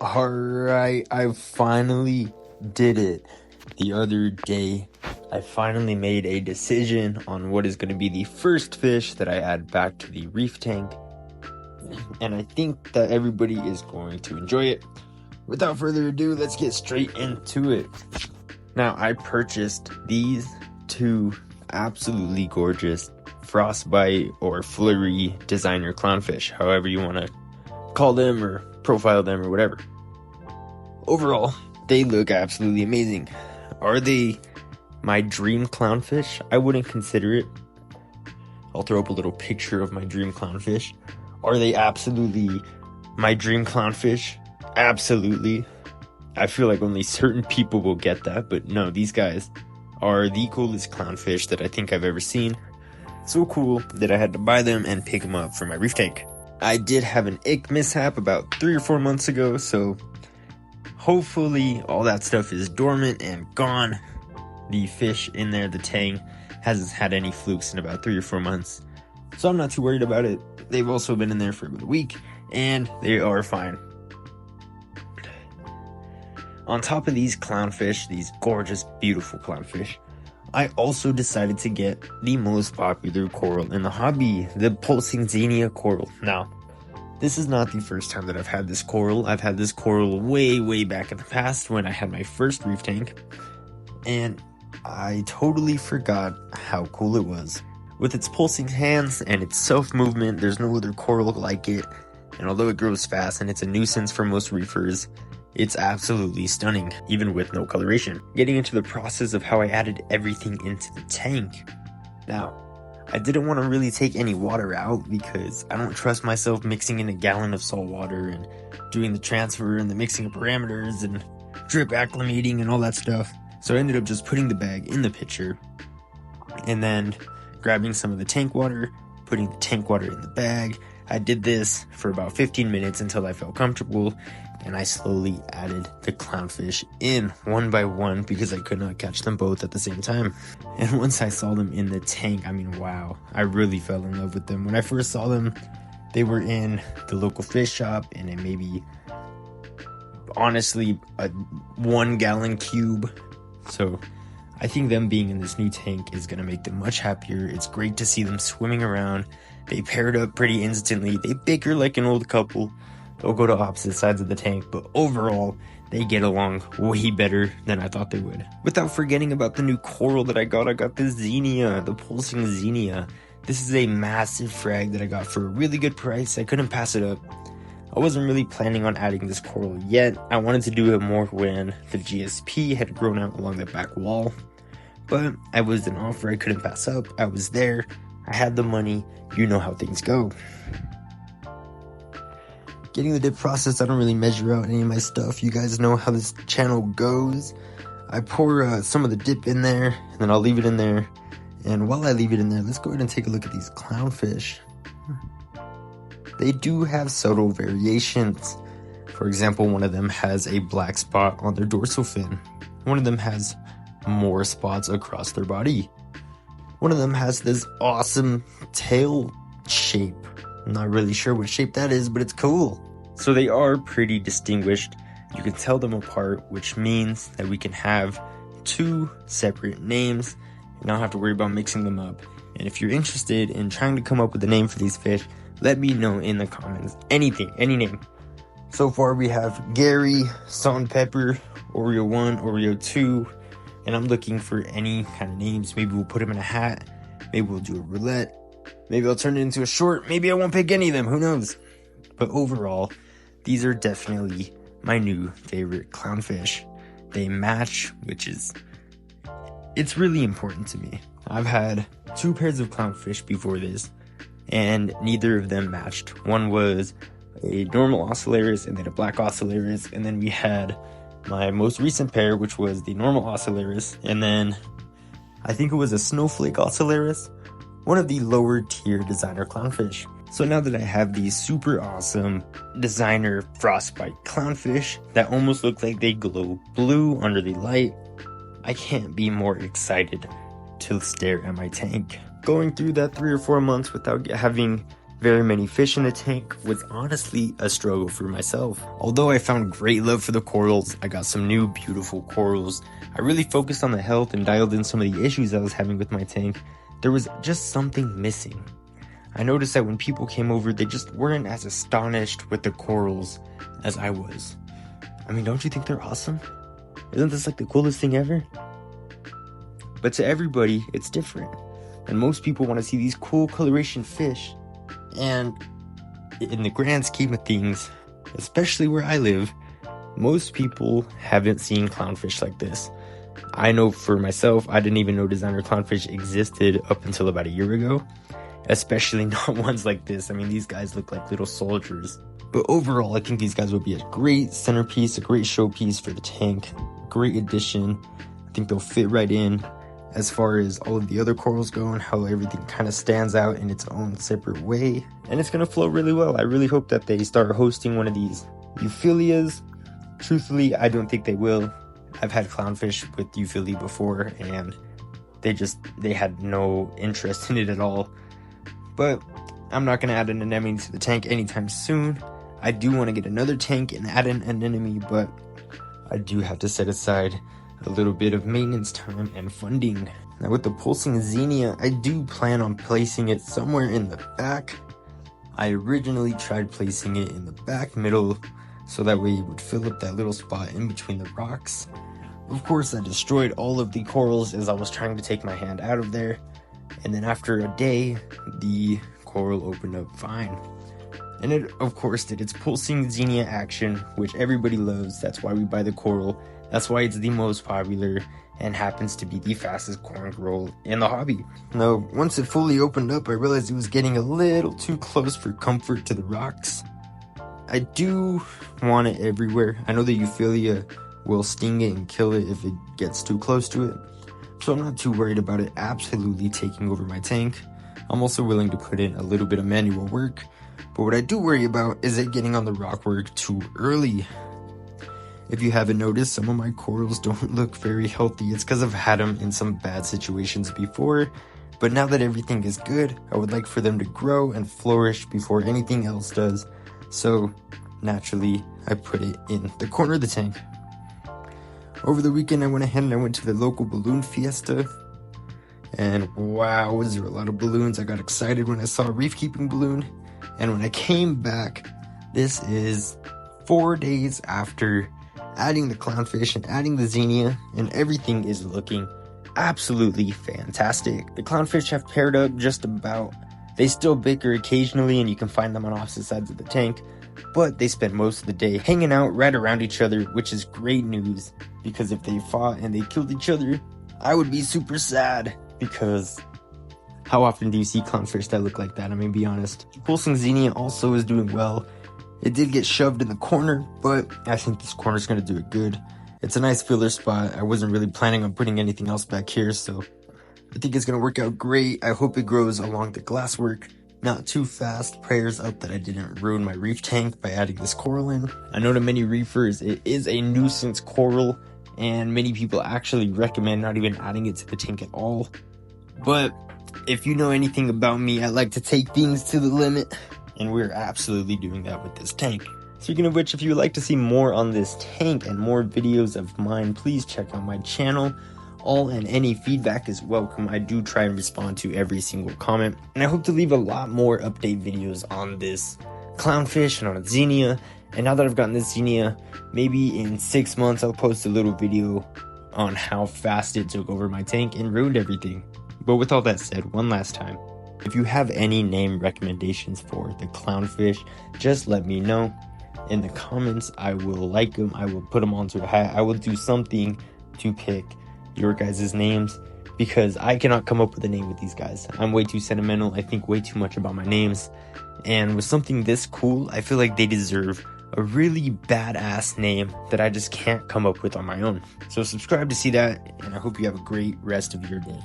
Alright, I finally did it. The other day, I finally made a decision on what is going to be the first fish that I add back to the reef tank. And I think that everybody is going to enjoy it. Without further ado, let's get straight into it. Now, I purchased these two absolutely gorgeous frostbite or flurry designer clownfish, however you want to call them or profile them or whatever. Overall, they look absolutely amazing. Are they my dream clownfish? I wouldn't consider it. I'll throw up a little picture of my dream clownfish. Are they absolutely my dream clownfish? Absolutely. I feel like only certain people will get that, but no, these guys are the coolest clownfish that I think I've ever seen. So cool that I had to buy them and pick them up for my reef tank. I did have an ick mishap about 3 or 4 months ago, so hopefully all that stuff is dormant and gone. The fish in there, the tang, hasn't had any flukes in about 3 or 4 months, so I'm not too worried about it. They've also been in there for about a week, and they are fine. On top of these clownfish, these gorgeous, beautiful clownfish, I also decided to get the most popular coral in the hobby, the pulsing xenia coral. Now, this is not the first time that I've had this coral. I've had this coral way back in the past when I had my first reef tank, and I totally forgot how cool it was. With its pulsing hands and its self-movement, there's no other coral like it, and although it grows fast and it's a nuisance for most reefers, it's absolutely stunning, even with no coloration. Getting into the process of how I added everything into the tank. Now, I didn't want to really take any water out because I don't trust myself mixing in a gallon of salt water and doing the transfer and the mixing of parameters and drip acclimating and all that stuff. So I ended up just putting the bag in the pitcher and then grabbing some of the tank water, putting the tank water in the bag. I did this for about 15 minutes until I felt comfortable, and I slowly added the clownfish in one by one because I could not catch them both at the same time. And once I saw them in the tank, I mean, wow, I really fell in love with them. When I first saw them, they were in the local fish shop in a maybe, honestly, a 1 gallon cube. So I think them being in this new tank is going to make them much happier. It's great to see them swimming around. They paired up pretty instantly. They bicker like an old couple. They'll go to opposite sides of the tank, but overall, they get along way better than I thought they would. Without forgetting about the new coral that I got the xenia, the pulsing xenia. This is a massive frag that I got for a really good price. I couldn't pass it up. I wasn't really planning on adding this coral yet. I wanted to do it more when the GSP had grown out along the back wall. But I was an offer I couldn't pass up. I was there. I had the money. You know how things go. Getting the dip process, I don't really measure out any of my stuff. You guys know how this channel goes. I pour some of the dip in there, and then I'll leave it in there. And while I leave it in there, let's go ahead and take a look at these clownfish. They do have subtle variations. For example, one of them has a black spot on their dorsal fin. One of them has more spots across their body. One of them has this awesome tail shape. I'm not really sure what shape that is, but it's cool. So they are pretty distinguished. You can tell them apart, which means that we can have 2 separate names and not have to worry about mixing them up. And if you're interested in trying to come up with a name for these fish, let me know in the comments. Anything, any name. So far we have Gary, Salt and Pepper, Oreo 1, Oreo 2, and I'm looking for any kind of names. Maybe we'll put them in a hat. Maybe we'll do a roulette. Maybe I'll turn it into a short. Maybe I won't pick any of them. Who knows? But overall, these are definitely my new favorite clownfish. They match, which is, it's really important to me. I've had 2 pairs of clownfish before this, and neither of them matched. One was a normal ocellaris and then a black ocellaris, and then we had my most recent pair, which was the normal ocellaris, and then I think it was a snowflake ocellaris, one of the lower tier designer clownfish. So now that I have these super awesome designer frostbite clownfish that almost look like they glow blue under the light, I can't be more excited to stare at my tank. Going through that 3 or 4 months without having very many fish in the tank was honestly a struggle for myself. Although I found great love for the corals, I got some new beautiful corals. I really focused on the health and dialed in some of the issues I was having with my tank. There was just something missing. I noticed that when people came over, they just weren't as astonished with the corals as I was. I mean, don't you think they're awesome? Isn't this like the coolest thing ever? But to everybody, it's different. And most people want to see these cool coloration fish. And in the grand scheme of things, especially where I live, most people haven't seen clownfish like this. I know for myself, I didn't even know designer clownfish existed up until about a year ago. Especially not ones like this. I mean, these guys look like little soldiers. But overall, I think these guys would be a great centerpiece, a great showpiece for the tank. Great addition. I think they'll fit right in as far as all of the other corals go and how everything kind of stands out in its own separate way. And it's going to flow really well. I really hope that they start hosting one of these euphyllias. Truthfully, I don't think they will. I've had clownfish with euphyllia before and they had no interest in it at all. But I'm not going to add an anemone to the tank anytime soon. I do want to get another tank and add an anemone, but I do have to set aside a little bit of maintenance time and funding. Now with the pulsing xenia, I do plan on placing it somewhere in the back. I originally tried placing it in the back middle so that way it would fill up that little spot in between the rocks. Of course, I destroyed all of the corals as I was trying to take my hand out of there. And then after a day, the coral opened up fine. And it, of course, did its pulsing xenia action, which everybody loves. That's why we buy the coral. That's why it's the most popular and happens to be the fastest corn coral in the hobby. Now, once it fully opened up, I realized it was getting a little too close for comfort to the rocks. I do want it everywhere. I know the euphyllia will sting it and kill it if it gets too close to it. So I'm not too worried about it absolutely taking over my tank. I'm also willing to put in a little bit of manual work. But what I do worry about is it getting on the rock work too early. If you haven't noticed, some of my corals don't look very healthy. It's because I've had them in some bad situations before. But now that everything is good, I would like for them to grow and flourish before anything else does. So naturally, I put it in the corner of the tank. Over the weekend, I went ahead and I went to the local balloon fiesta. And wow, was there a lot of balloons. I got excited when I saw a reef keeping balloon. And when I came back, this is 4 days after adding the clownfish and adding the xenia, and everything is looking absolutely fantastic. The clownfish have paired up just about. They still bicker occasionally and you can find them on opposite sides of the tank, but they spend most of the day hanging out right around each other, which is great news, because if they fought and they killed each other, I would be super sad, because how often do you see clownfish that look like that? I mean, be honest. Pulsing xenia also is doing well. It did get shoved in the corner, but I think this corner is going to do it good. It's a nice filler spot. I wasn't really planning on putting anything else back here, so I think it's going to work out great. I hope it grows along the glasswork, not too fast. Prayers up that I didn't ruin my reef tank by adding this coral in. I know to many reefers, it is a nuisance coral, and many people actually recommend not even adding it to the tank at all. But if you know anything about me, I like to take things to the limit. And we're absolutely doing that with this tank. Speaking of which, if you would like to see more on this tank and more videos of mine, please check out my channel. All and any feedback is welcome. I do try and respond to every single comment. And I hope to leave a lot more update videos on this clownfish and on xenia. And now that I've gotten this xenia, maybe in 6 months I'll post a little video on how fast it took over my tank and ruined everything. But with all that said, one last time, if you have any name recommendations for the clownfish, just let me know in the comments. I will like them. I will put them onto a hat. I will do something to pick your guys' names, because I cannot come up with a name with these guys. I'm way too sentimental. I think way too much about my names. And with something this cool, I feel like they deserve a really badass name that I just can't come up with on my own. So subscribe to see that, and I hope you have a great rest of your day.